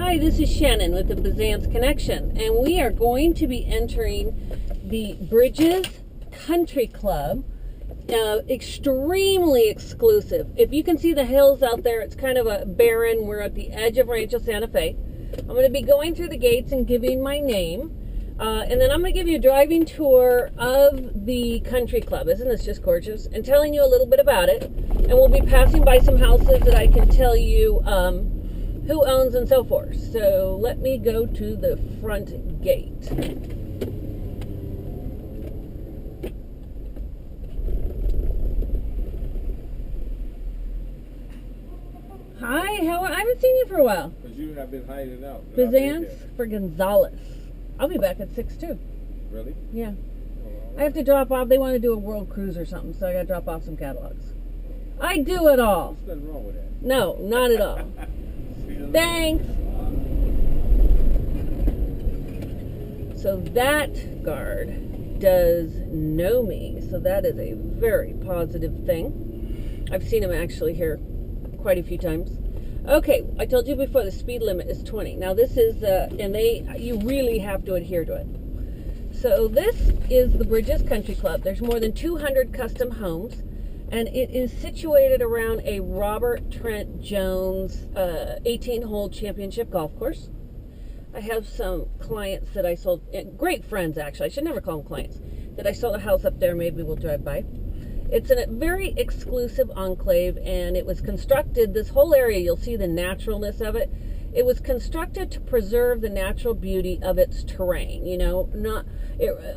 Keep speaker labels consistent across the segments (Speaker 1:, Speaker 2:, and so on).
Speaker 1: Hi, this is Shannon with the Byzance Connection, and we are going to be entering the Bridges Country Club. Extremely exclusive. If you can see the hills out there, it's kind of a barren. We're at the edge of Rancho Santa Fe. I'm going to be going through the gates and giving my name. And then I'm going to give you a driving tour of the country club. Isn't this just gorgeous? And telling you a little bit about it. And we'll be passing by some houses that I can tell you who owns and so forth. So let me go to the front gate. Hi, I haven't seen you for a while.
Speaker 2: Because you have been hiding out.
Speaker 1: Byzance for Gonzalez. I'll be back at 6 too.
Speaker 2: Really?
Speaker 1: Yeah.
Speaker 2: Oh,
Speaker 1: I have to drop off. They want to do a world cruise or something, so I got to drop off some catalogs. I do it all.
Speaker 2: There's nothing wrong with that.
Speaker 1: No, not at all. Thanks. So that guard does know me, so that is a very positive thing. I've seen him actually here quite a few times. Okay, I told you before the speed limit is 20. Now this is, you really have to adhere to it. So this is the Bridges Country Club. There's more than 200 custom homes, and it is situated around a Robert Trent Jones 18-hole championship golf course. I have some clients that I sold, great friends actually, I should never call them clients, that I sold a house up there. Maybe we'll drive by. It's a very exclusive enclave, and it was constructed, this whole area, you'll see the naturalness of it. It was constructed to preserve the natural beauty of its terrain, you know,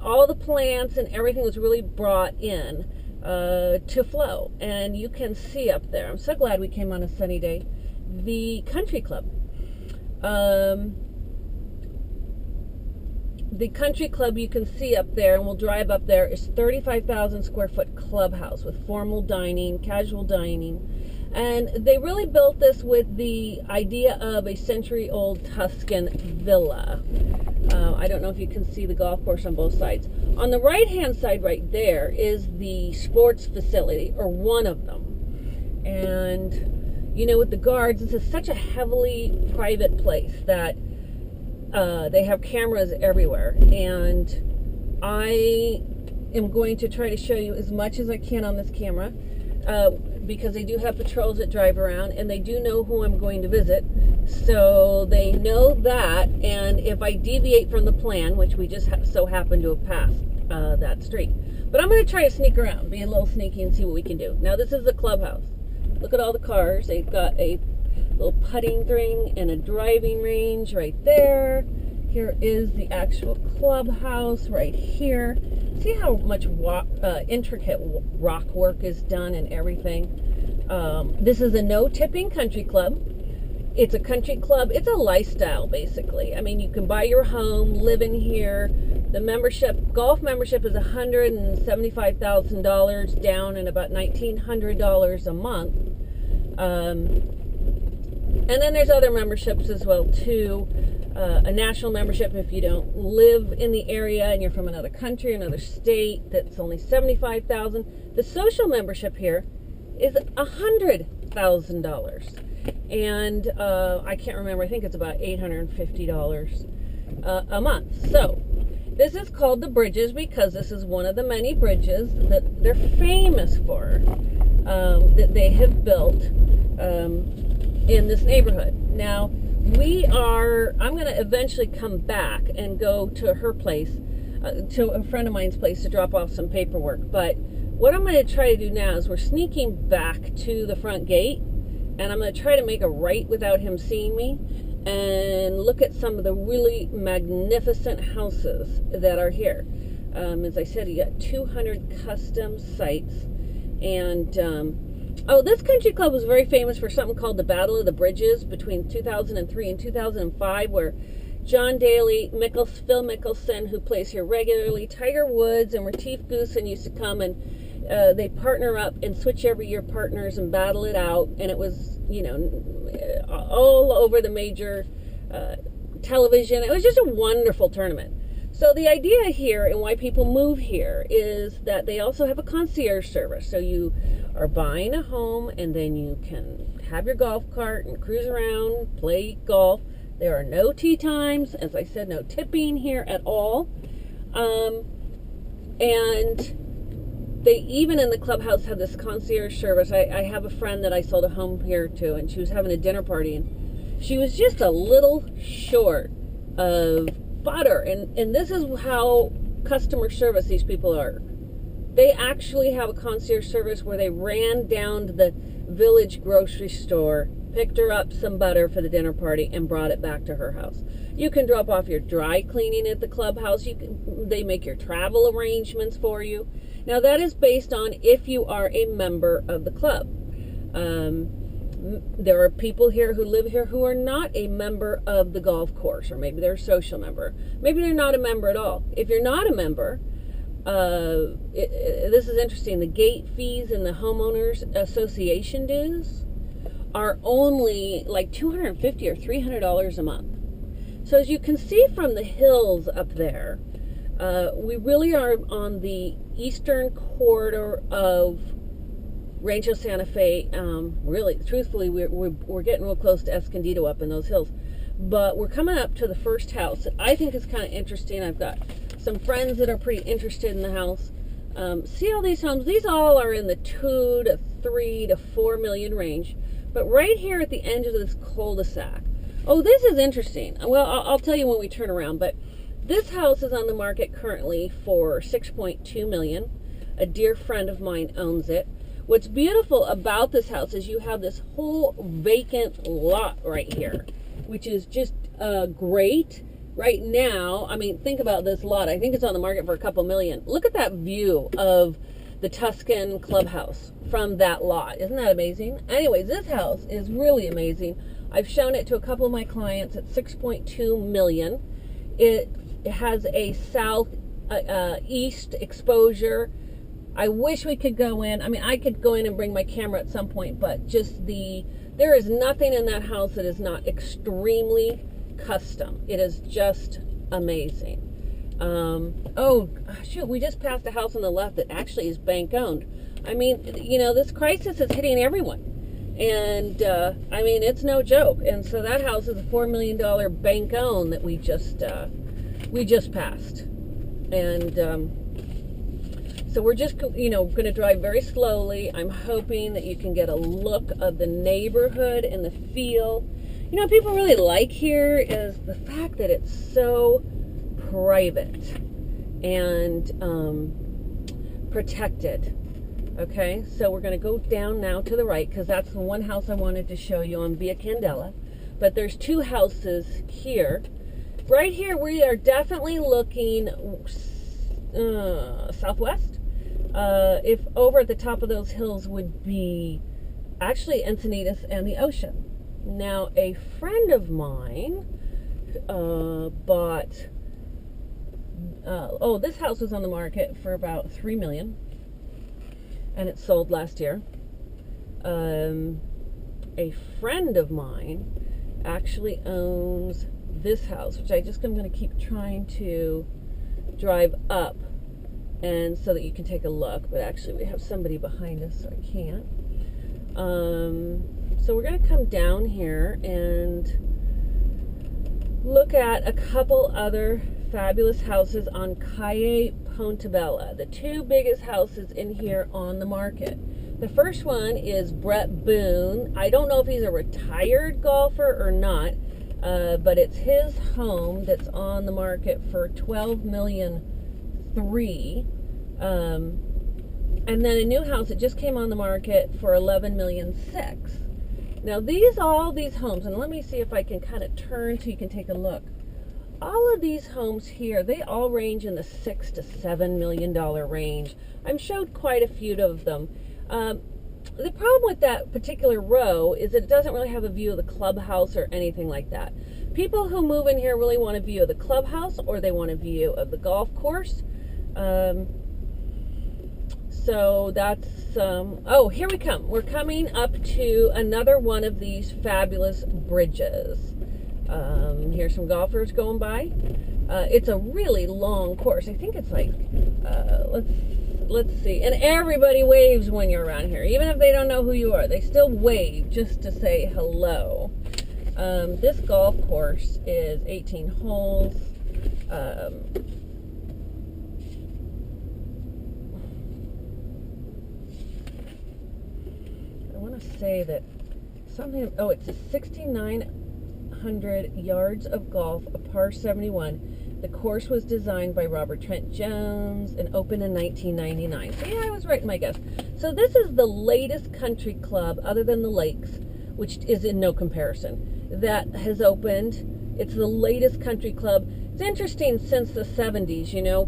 Speaker 1: all the plants and everything was really brought in to flow. And you can see up there, I'm so glad we came on a sunny day, the country club. The country club you can see up there, and we'll drive up there, is 35,000 square foot clubhouse with formal dining, casual dining. And they really built this with the idea of a century-old Tuscan villa. I don't know if you can see the golf course on both sides. On the right-hand side right there is the sports facility, or one of them. And, you know, with the guards, this is such a heavily private place that they have cameras everywhere, and I am going to try to show you as much as I can on this camera, because they do have patrols that drive around, and they do know who I'm going to visit, so they know that. And if I deviate from the plan, which we just so happen to have passed that street, but I'm going to try to sneak around, be a little sneaky, and see what we can do. Now this is the clubhouse. Look at all the cars. They've got a little putting green and a driving range right there. Here is the actual clubhouse right here. See how much intricate rock work is done and everything. This is a no tipping country club. It's a country club. It's a lifestyle, basically. I mean, you can buy your home, live in here. The membership, golf membership, is $175,000 down, and about $1,900 a month. And then there's other memberships as well too. A national membership if you don't live in the area and you're from another country, another state, that's only $75,000. The social membership here is $100,000, and I can't remember. I think it's about $850 a month. So this is called the Bridges because this is one of the many bridges that they're famous for, that they have built in this neighborhood. Now, I'm going to eventually come back and go to her place, to a friend of mine's place, to drop off some paperwork. But what I'm going to try to do now is we're sneaking back to the front gate, and I'm going to try to make a right without him seeing me and look at some of the really magnificent houses that are here. As I said, you got 200 custom sites, and this country club was very famous for something called the Battle of the Bridges between 2003 and 2005, where John Daly, Phil Mickelson, who plays here regularly, Tiger Woods, and Retief Goosen used to come, and they partner up and switch every year partners and battle it out. And it was, you know, all over the major television. It was just a wonderful tournament. So the idea here and why people move here is that they also have a concierge service. So you are buying a home, and then you can have your golf cart and cruise around, play golf, There are no tea times. As I said, no tipping here at all. And they even in the clubhouse have this concierge service. I have a friend that I sold a home here to, and she was having a dinner party, and she was just a little short of butter. And this is how customer service these people are. They actually have a concierge service where they ran down to the village grocery store, picked her up some butter for the dinner party, and brought it back to her house. You can drop off your dry cleaning at the clubhouse. They make your travel arrangements for you. Now, that is based on if you are a member of the club. There are people here who live here who are not a member of the golf course, or maybe they're a social member. Maybe they're not a member at all. If you're not a member, this is interesting. The gate fees and the homeowners association dues are only like $250 or $300 a month. So as you can see from the hills up there, we really are on the eastern corridor of Rancho Santa Fe. Really, truthfully, we're getting real close to Escondido up in those hills. But we're coming up to the first house that I think is kind of interesting. I've got some friends that are pretty interested in the house. See all these homes? These all are in the 2 to 3 to 4 million range. But right here at the end of this cul-de-sac. Oh, this is interesting. Well, I'll tell you when we turn around. But this house is on the market currently for $6.2 million. A dear friend of mine owns it. What's beautiful about this house is you have this whole vacant lot right here, which is just great. Right now, I mean, think about this lot. I think it's on the market for a couple million. Look at that view of the Tuscan clubhouse from that lot. Isn't that amazing? Anyways, this house is really amazing. I've shown it to a couple of my clients at $6.2 million. It has a southeast exposure. I wish we could go in. I mean, I could go in and bring my camera at some point, but there is nothing in that house that is not extremely custom. It is just amazing. Oh, shoot, we just passed a house on the left that actually is bank owned. I mean, this crisis is hitting everyone. And, I mean, it's no joke. And so that house is a $4 million bank own that we just passed. And, so we're just, going to drive very slowly. I'm hoping that you can get a look of the neighborhood and the feel. What people really like here is the fact that it's so private and protected. Okay, so we're going to go down now to the right because that's the one house I wanted to show you on Via Candela. But there's two houses here. Right here, we are definitely looking southwest. If over at the top of those hills would be actually Encinitas and the ocean. Now, a friend of mine bought, this house was on the market for about $3 million, and it sold last year. A friend of mine actually owns this house, which I'm going to keep trying to drive up, and so that you can take a look, but actually we have somebody behind us, so I can't. So we're going to come down here and look at a couple other fabulous houses on Calle Pontebella, the two biggest houses in here on the market. The first one is Brett Boone. I don't know if he's a retired golfer or not, but it's his home that's on the market for $12.3 million. And then a new house that just came on the market for $11.6 million. Now all these homes, and let me see if I can kind of turn so you can take a look. All of these homes here, they all range in the $6 to $7 million range. I've showed quite a few of them. The problem with that particular row is that it doesn't really have a view of the clubhouse or anything like that. People who move in here really want a view of the clubhouse, or they want a view of the golf course. So that's, here we come. We're coming up to another one of these fabulous bridges. Here's some golfers going by. It's a really long course. I think it's like, let's see. And everybody waves when you're around here. Even if they don't know who you are, they still wave just to say hello. This golf course is 18 holes. I want to say that something, oh, it's a 6,900 yards of golf, a par 71. The course was designed by Robert Trent Jones and opened in 1999. So yeah, I was right in my guess. So this is the latest country club, other than the Lakes, which is in no comparison, that has opened. It's the latest country club. It's interesting, since the 70s, you know,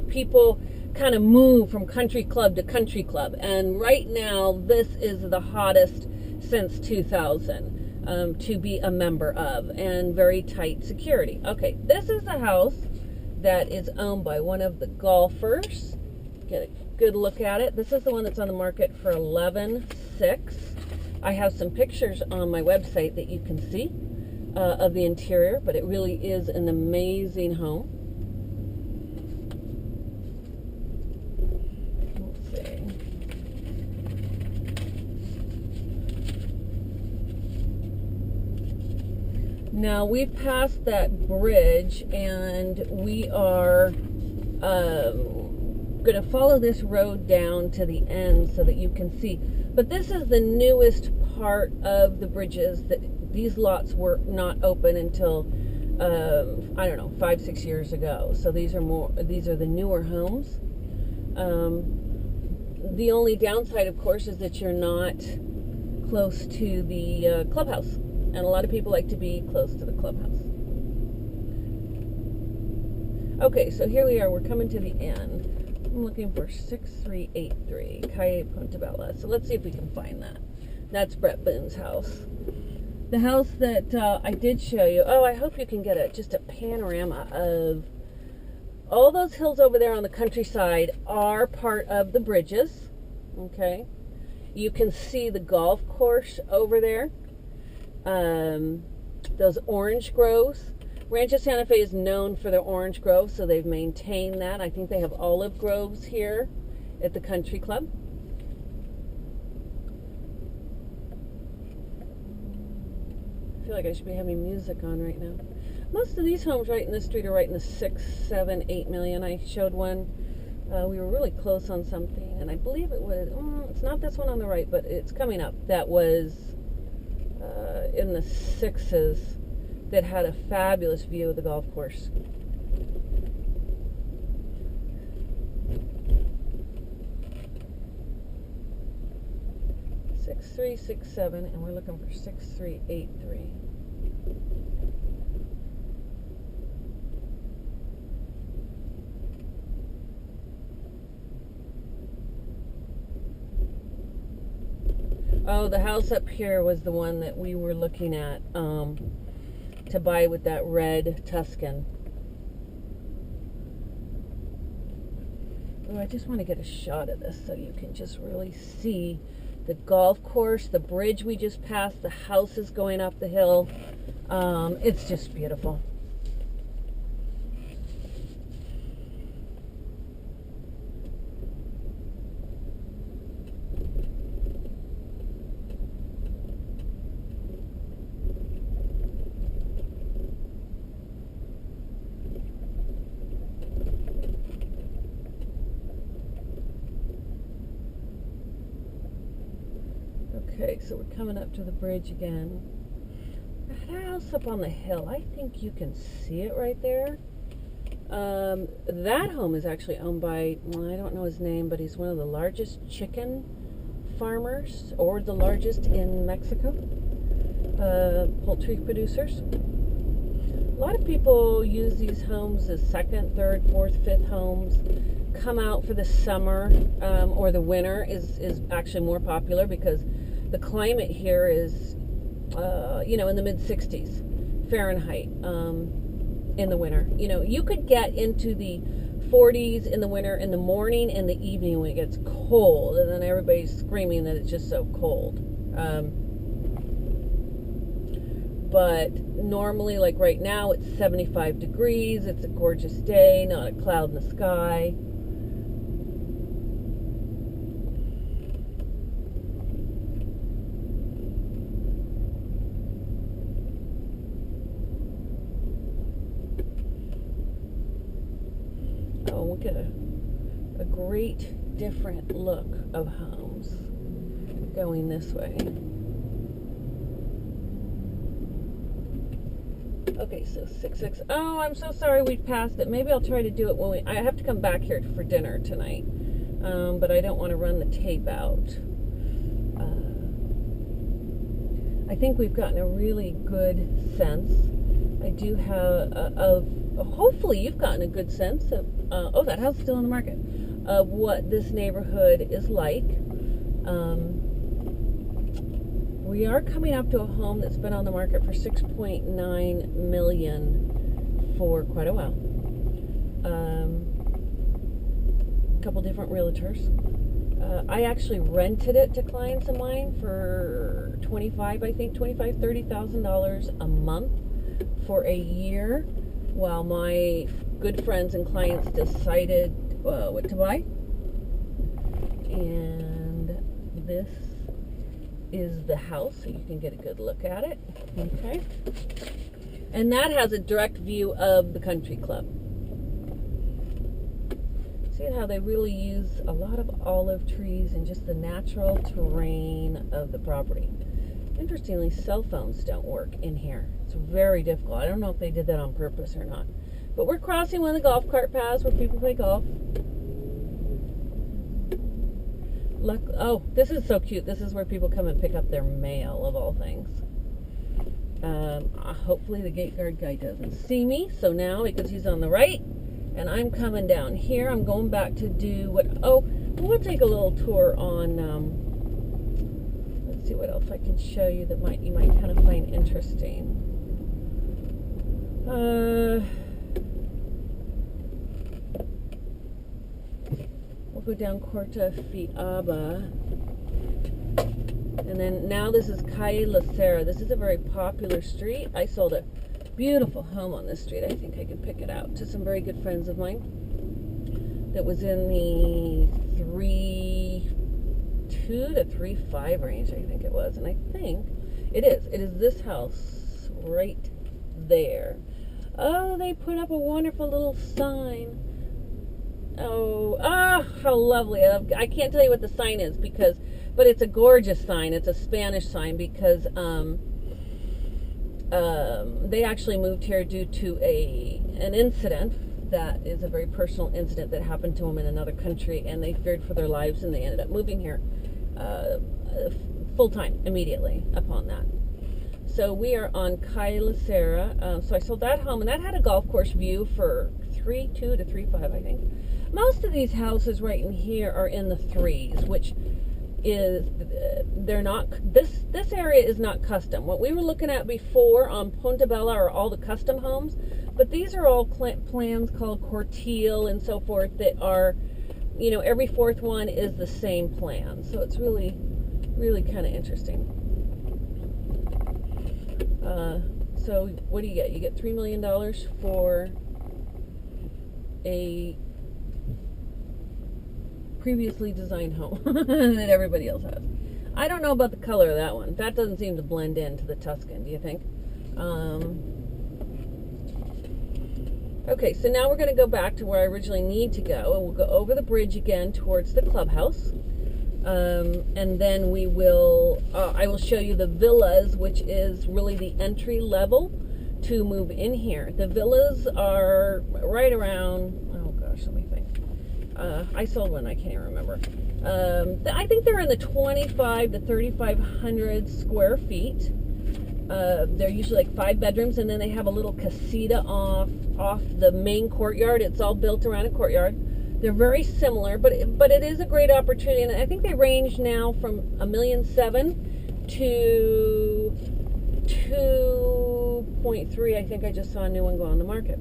Speaker 1: people kind of move from country club to country club. And right now, this is the hottest since 2000. To be a member of, and very tight security. Okay, this is the house that is owned by one of the golfers. Get a good look at it. This is the one that's on the market for $11,600. I have some pictures on my website that you can see of the interior, but it really is an amazing home. Let's see. Now we've passed that bridge, and we are going to follow this road down to the end so that you can see. But this is the newest part of the bridges. That these lots were not open until I don't know, 5-6 years ago. So these are the newer homes. The only downside, of course, is that you're not close to the clubhouse. And a lot of people like to be close to the clubhouse. Okay, so here we are. We're coming to the end. I'm looking for 6383 Calle Pontebella. So let's see if we can find that. That's Brett Boone's house. The house that I did show you. Oh, I hope you can get just a panorama of all those hills over there on the countryside are part of the bridges. Okay. You can see the golf course over there. Those orange groves. Rancho Santa Fe is known for their orange groves, so they've maintained that. I think they have olive groves here at the country club. I feel like I should be having music on right now. Most of these homes right in the street are right in the 6, 7, 8 million. I showed one. We were really close on something, and I believe it was, it's not this one on the right, but it's coming up. That was in the 6s, that had a fabulous view of the golf course. Six, 3, 6, 7, and we're looking for 6383. Oh, the house up here was the one that we were looking at to buy with that red Tuscan. Oh, I just want to get a shot of this so you can just really see the golf course, the bridge we just passed, the houses going up the hill. It's just beautiful. Okay, so we're coming up to the bridge again. That house up on the hill, I think you can see it right there. That home is actually owned by, well, I don't know his name, but he's one of the largest chicken farmers, or the largest in Mexico. Poultry producers. A lot of people use these homes as second, third, fourth, fifth homes. Come out for the summer, or the winter is actually more popular because the climate here is, in the mid-60s Fahrenheit in the winter. You know, you could get into the 40s in the winter, in the morning and the evening when it gets cold, and then everybody's screaming that it's just so cold. But normally, like right now, it's 75 degrees. It's a gorgeous day, not a cloud in the sky. So we get a great different look of homes going this way. Okay, so 6. Oh, I'm so sorry we passed it. Maybe I'll try to do it when I have to come back here for dinner tonight. But I don't want to run the tape out. I think we've gotten a really good sense. I do have hopefully you've gotten a good sense of, oh, that house is still on the market, of what this neighborhood is like. We are coming up to a home that's been on the market for $6.9 million for quite a while. A couple different realtors. I actually rented it to clients of mine for $30,000 a month for a year, while my good friends and clients decided what to buy. And this is the house, so you can get a good look at it. Okay. And that has a direct view of the country club. See how they really use a lot of olive trees and just the natural terrain of the property. Interestingly, cell phones don't work in here. It's very difficult. I don't know if they did that on purpose or not. But we're crossing one of the golf cart paths where people play golf. Oh, this is so cute. This is where people come and pick up their mail, of all things. Hopefully the gate guard guy doesn't see me. So now, because he's on the right, and I'm coming down here, I'm going back to do what... Oh, we'll take a little tour on... let's see what else I can show you that you might kind of find interesting. We'll go down Corta Fiaba. And then now this is Calle La Serra. This is a very popular street. I sold a beautiful home on this street. I think I can pick it out to some very good friends of mine. That was in the 3.2 to 3.5 range, I think it was. And I think it is. It is this house right there. Oh, they put up a wonderful little sign. Oh, how lovely. I can't tell you what the sign is but it's a gorgeous sign. It's a Spanish sign because they actually moved here due to an incident that is a very personal incident that happened to them in another country, and they feared for their lives, and they ended up moving here full-time immediately upon that. So we are on Calle La Serra. So I sold that home, and that had a golf course view for 3.2 to 3.5, I think. Most of these houses right in here are in the 3s, which is they're not. This area is not custom. What we were looking at before on Punta Bella are all the custom homes, but these are all plans called Cortile and so forth that are, every fourth one is the same plan. So it's really, really kind of interesting. So what do you get? You get $3 million for a previously designed home that everybody else has. I don't know about the color of that one. That doesn't seem to blend into the Tuscan, do you think? Okay, so now we're going to go back to where I originally need to go, and we'll go over the bridge again towards the clubhouse. And then we will, I will show you the villas, which is really the entry level to move in here. The villas are right around, oh gosh, let me think. I sold one, I can't even remember. I think they're in the 2,500 to 3,500 square feet. They're usually like 5 bedrooms, and then they have a little casita off the main courtyard. It's all built around a courtyard. They're very similar, but it is a great opportunity, and I think they range now from $1.7 million to 2.3. I think I just saw a new one go on the market.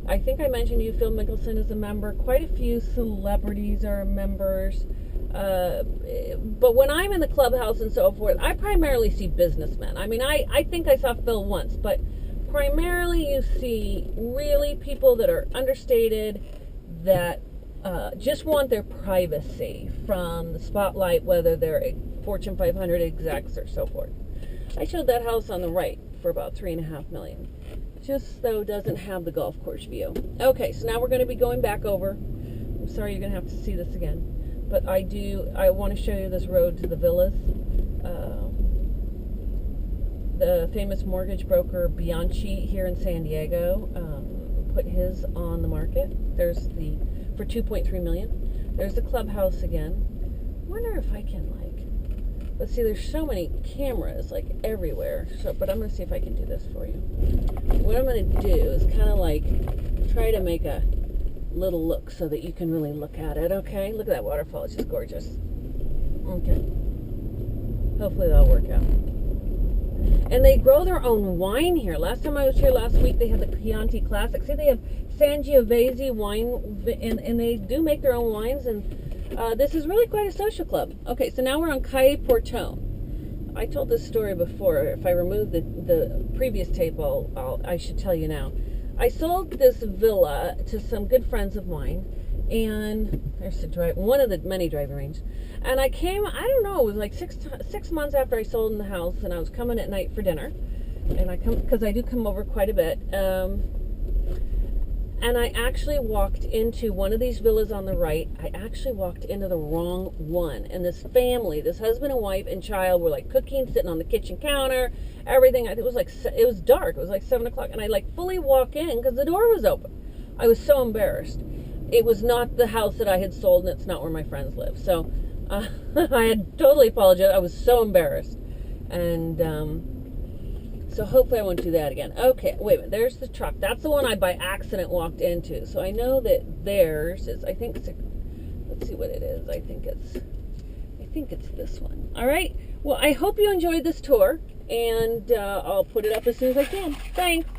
Speaker 1: I think I mentioned you, Phil Mickelson is a member. Quite a few celebrities are members. But when I'm in the clubhouse and so forth, I primarily see businessmen. I mean, I think I saw Phil once, but primarily you see really people that are understated, that just want their privacy from the spotlight, whether they're Fortune 500 execs or so forth. I showed that house on the right for about $3.5 million. just though doesn't have the golf course view. Okay, so now we're going to be going back over. I'm sorry you're going to have to see this again, but I want to show you this road to the villas. The famous mortgage broker Bianchi here in San Diego put his on the market. There's for $2.3 million. There's the clubhouse again. I wonder if I can let's see, there's so many cameras everywhere. But I'm going to see if I can do this for you. What I'm going to do is kind of try to make a little look so that you can really look at it. Okay, look at that waterfall. It's just gorgeous. Okay. Hopefully that'll work out. And they grow their own wine here. Last time I was here last week, they had the Chianti Classic. See, they have Sangiovese wine, and they do make their own wines, and this is really quite a social club. Okay, so now we're on Calle Portone. I told this story before. If I remove the previous tape, I should tell you now. I sold this villa to some good friends of mine, and there's one of the many driving ranges. And I came, I don't know, it was 6 months after I sold in the house, and I was coming at night for dinner. And because I do come over quite a bit. And I actually walked into one of these villas on the right. I actually walked into the wrong one. And this family, this husband and wife and child, were cooking, sitting on the kitchen counter, everything. It was it was dark. It was 7 o'clock. And I fully walk in because the door was open. I was so embarrassed. It was not the house that I had sold, and it's not where my friends live. So I had totally apologized. I was so embarrassed. And so hopefully I won't do that again. Okay, wait a minute. There's the truck. That's the one I by accident walked into. So I know that theirs is, I think, let's see what it is. I think it's this one. All right. Well, I hope you enjoyed this tour, and I'll put it up as soon as I can. Thanks.